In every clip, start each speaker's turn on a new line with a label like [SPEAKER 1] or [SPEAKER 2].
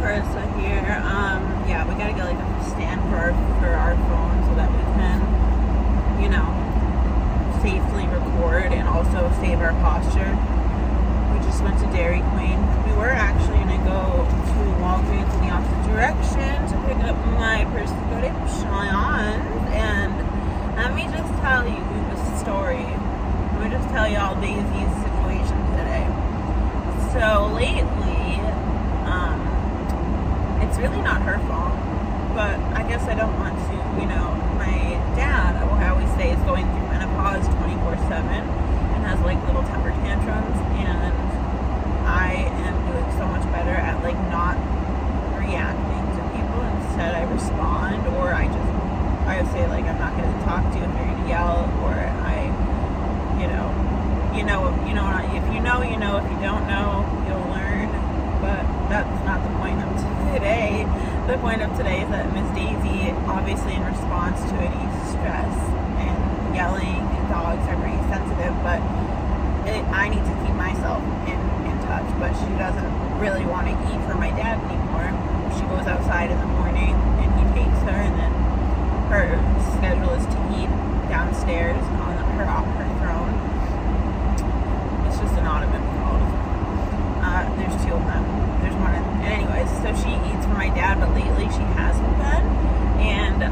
[SPEAKER 1] Carissa here. Yeah, we gotta get like a stand for our phone so that we can, safely record and also save our posture. We just went to Dairy Queen. We were actually gonna go to Walgreens in the opposite direction to pick up my prescriptions, and let me just tell you the story. Let me just tell y'all Daisy's situation today. So lately, it's really not her fault, but I guess I don't want to, my dad, I always say, is going through menopause 24/7 and has like little temper tantrums, and I am doing so much better at like not reacting to people. Instead I respond, or I say like, I'm not going to talk to you if you're going to yell, or if you know, if you don't know, you'll learn. But that's not the point of today. The point of today is that Miss Daisy, obviously in response to any stress and yelling, and dogs are very sensitive, but I need to keep myself in touch. But she doesn't really want to eat for my dad anymore. She goes outside in the morning and he takes her, and then her schedule is to eat downstairs on her throne. It's just an ottoman called. There's two of them. There's one. And anyways, so she eats for my dad, but lately she hasn't been. And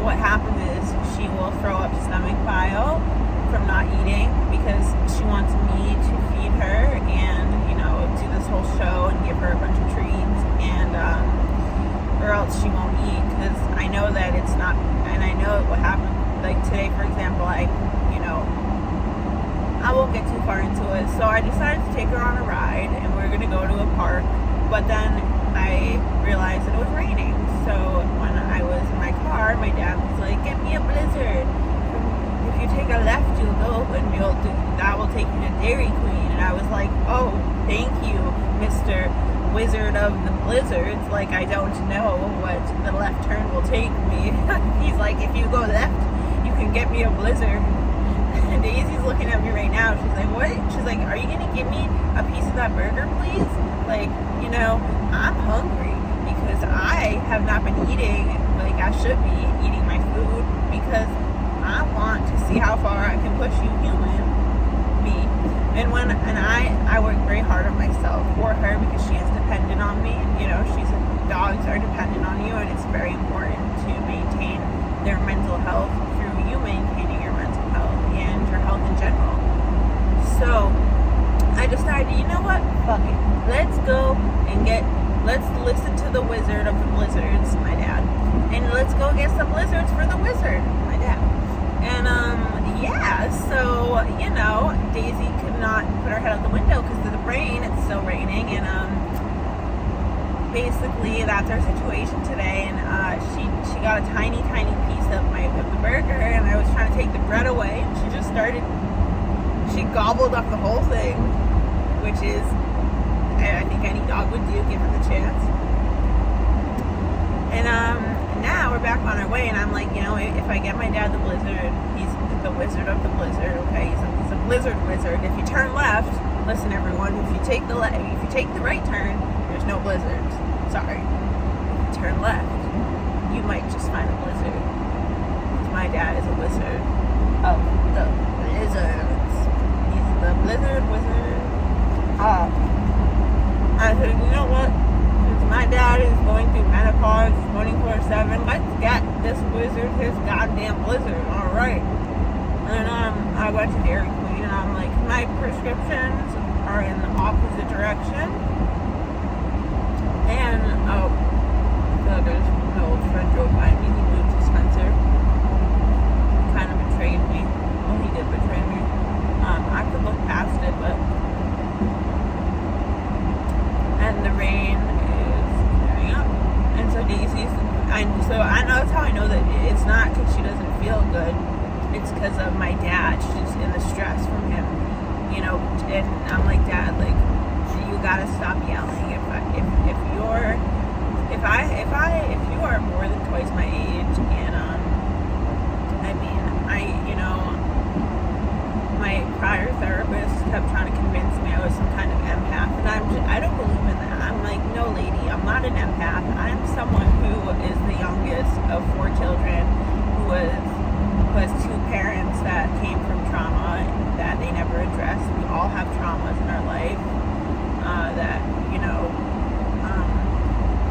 [SPEAKER 1] what happens is she will throw up stomach bile from not eating because she wants me to feed her and, do this whole show and give her a bunch of treats, and or else she won't eat, because I know that it's not, and I know what happened. Like today, for example, I won't get too far into it. So I decided to take her on a ride, and we're going to go to a park. But then I realized that it was raining. So when I was in my car, my dad was like, "Get me a Blizzard. If you take a left, you'll go, and that will take you to Dairy Queen." And I was like, "Oh, thank you, Mr. Wizard of the Blizzards. Like, I don't know what the left turn will take me." He's like, "If you go left, you can get me a Blizzard." And Daisy's looking at me right now. She's like, "What?" She's like, "Are you going to give me a piece of that burger, please? Like, I'm hungry because I have not been eating like I should be eating my food, because I want to see how far I can push you, human, me." And I work very hard on myself for her, because she is dependent on me. Dogs are dependent on you, and it's very important to maintain their mental health through you maintaining your mental health and your health in general. So I decided, you know what? Fuck it. Let's go and let's listen to the Wizard of the Blizzards, my dad. And let's go get some blizzards for the wizard, my dad. And, so, Daisy could not put her head out the window because of the rain. It's still raining. And, basically, that's our situation today. And, she got a tiny piece of the burger, and I was trying to take the bread away, and she gobbled up the whole thing, which is, I think any dog would do given the chance. And now we're back on our way, and I'm like, if I get my dad the Blizzard, he's the Wizard of the Blizzard. Okay, he's a Blizzard wizard. If you turn left, listen everyone, if you take the right turn, there's no blizzards. Sorry. If you turn left, you might just find a blizzard. My dad is a wizard of the blizzards. He's the Blizzard wizard. I said, you know what? Since my dad is going through menopause 24/7, let's get this wizard his goddamn blizzard. All right. And I went to Dairy Queen, and I'm like, my prescriptions are in the opposite direction. And there's my old friend drove by me. He moved to Spencer. Kind of betrayed me. Well, he did betray me. I could look past it, but. And the rain is clearing up. And so I know that's how I know that it's not because she doesn't feel good. It's because of my dad. She's in the stress from him, and I'm like, "Dad, like, you gotta stop yelling. If you are more than twice my age, and my prior therapist kept trying to convince me I was some kind of empath, and I don't believe in that. I'm like, no, lady, not an empath. I'm someone who is the youngest of 4 children, who has 2 parents that came from trauma that they never addressed. We all have traumas in our life that, you know,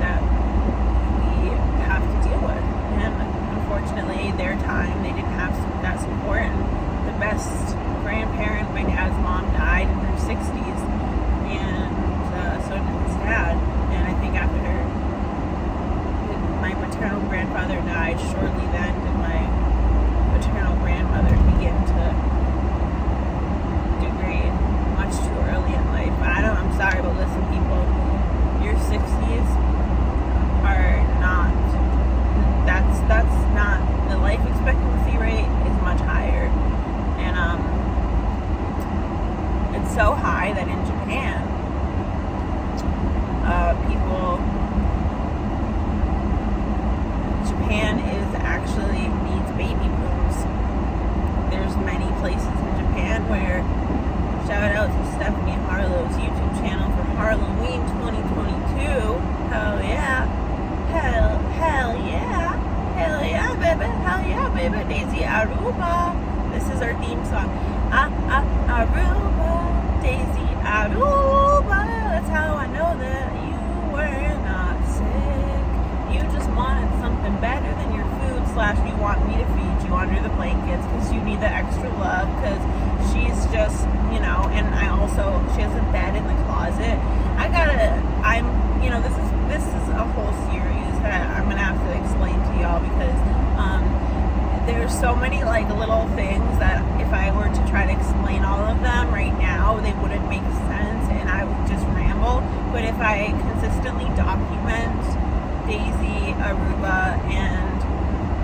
[SPEAKER 1] that we have to deal with. And unfortunately, their time, they didn't have that support. And the best grandparent, my dad's mom, died in her 60s. And so did his dad. And I think after my maternal grandfather died, shortly then did my maternal grandmother begin to degrade much too early in life. I'm sorry, but listen, people, your 60s are not, that's not, the life expectancy rate is much higher. And it's so high that in Japan, Japan is actually needs baby booms. There's many places in Japan where, shout out to Stephanie Harlow's YouTube channel for Halloween 2022. Hell yeah. Hell yeah, baby. Hell yeah, baby. Daisy Aruba. This is our theme song. Aruba, Daisy Aruba. That's how I know that you were not sick. You just wanted something better than your food / you want me to feed you under the blankets because you need the extra love, because she's just, you know, and she has a bed in the closet. This is a whole series that I'm going to have to explain to y'all, because there's so many like little things that if I were to try to explain all of them right now, they wouldn't make sense and I would just ramble. But if I consistently document Daisy Aruba and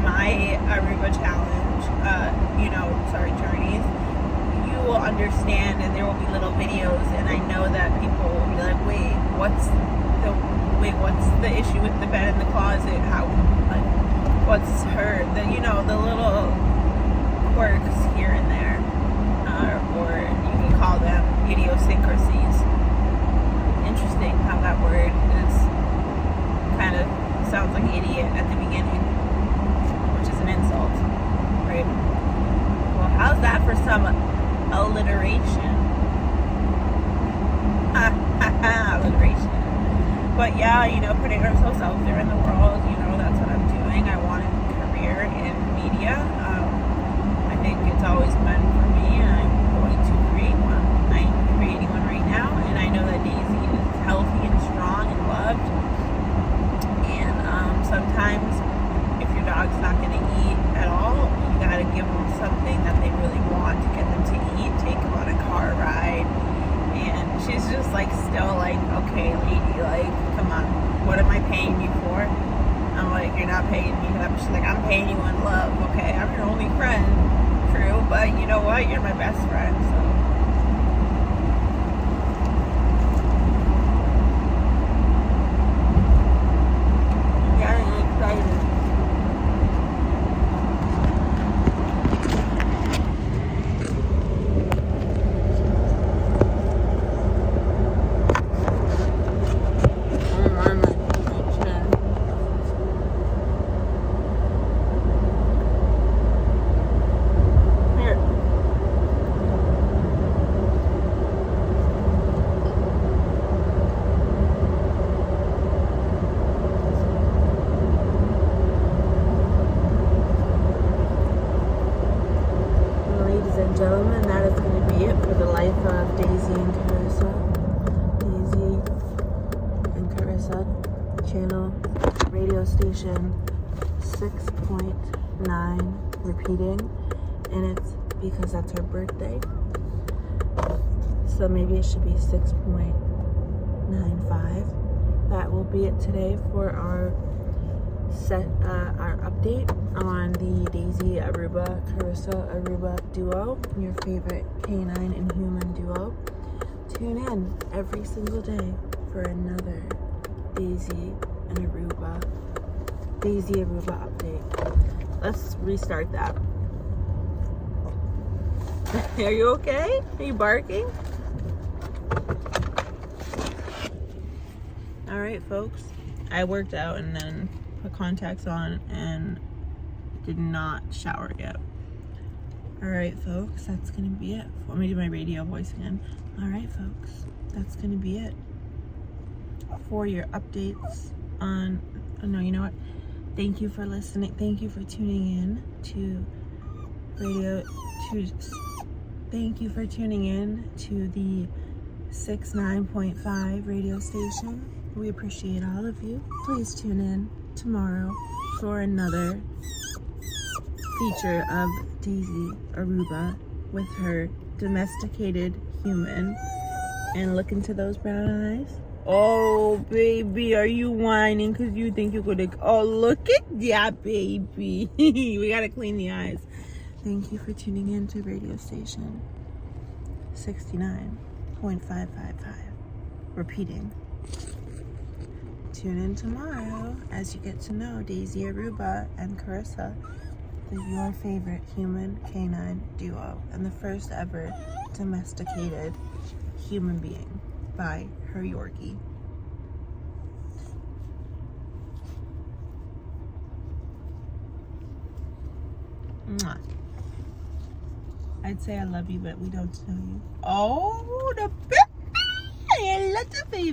[SPEAKER 1] my Aruba challenge, journeys, you will understand, and there will be little videos, and I know that people will be like, what's the issue with the bed in the closet? What's the little quirks here and there, or you can call them idiosyncrasies. Interesting how that word is kind of sounds like idiot at the beginning, which is an insult, right? Well, how's that for some alliteration? Alliteration. But yeah, putting ourselves out there in the world, that's what I'm doing. I want a career in media. I think it's always been for me, and I'm going to create one. I'm creating one right now, and I know that Daisy is healthy and strong and loved. And sometimes, if your dog's not going to eat at all, you got to give them something that they really want to get them to eat. Take them on a car ride. And she's just still okay, lady, come on, what am I paying you for? I'm like, you're not paying me. She's like, I'm paying you in love. Okay, I'm your only friend, true, but you know what? You're my best friend, so. Yeah, I'm excited. Gentlemen, that is going to be it for the life of Daisy and Carissa. Daisy and Carissa channel, radio station 6.9 repeating, and it's because that's her birthday. So maybe it should be 6.95. That will be it today for our update on the Daisy Aruba, Carissa Aruba duo, your favorite canine and human duo. Tune in every single day for another Daisy Aruba update. Let's restart that. Are you okay? Are you barking? All right, folks. I worked out and then put contacts on and did not shower yet. Alright folks, that's gonna be it. Let me do my radio voice again. Alright folks, that's gonna be it for your updates on, oh no, you know what? Thank you for listening. Thank you for tuning in to thank you for tuning in to the 69.5 radio station. We appreciate all of you. Please tune in tomorrow for another feature of Daisy Aruba with her domesticated human. And look into those brown eyes. Oh, baby, are you whining because you think you're gonna... Oh, look at that, baby. We gotta clean the eyes. Thank you for tuning in to radio station 69.555. Repeating. Tune in tomorrow as you get to know Daisy Aruba and Carissa, your favorite human canine duo and the first ever domesticated human being by her Yorkie. Mwah. I'd say I love you, but we don't know you. Oh, the baby! I love the baby.